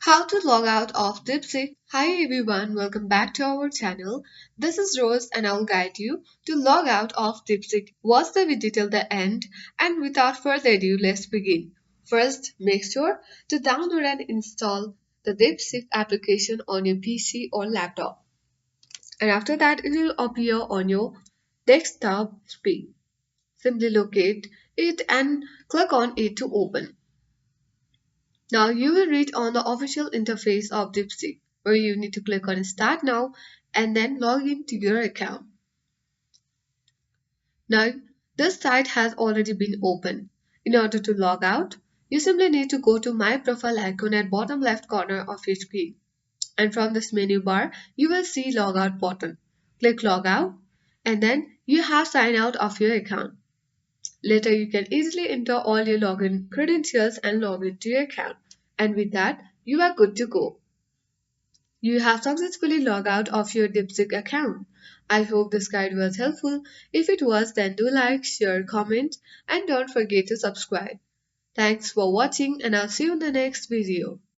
How to log out of Deepseek. Hi everyone, welcome back to our channel. This is Rose and I'll guide you to log out of Deepseek. Watch the video till the end and without further ado, let's begin. First, make sure to download and install the Deepseek application on your PC or laptop. And after that, it will appear on your desktop screen. Simply locate it and click on it to open. Now you will reach on the official interface of Deepseek, where you need to click on Start Now and then log into your account. Now this site has already been opened. In order to log out, you simply need to go to My Profile icon at bottom left corner of your screen. And from this menu bar, you will see Logout button. Click Logout and then you have signed out of your account. Later, you can easily enter all your login credentials and log into your account. And with that, you are good to go. You have successfully logged out of your Deepseek account. I hope this guide was helpful. If it was, then do like, share, comment, and don't forget to subscribe. Thanks for watching, and I'll see you in the next video.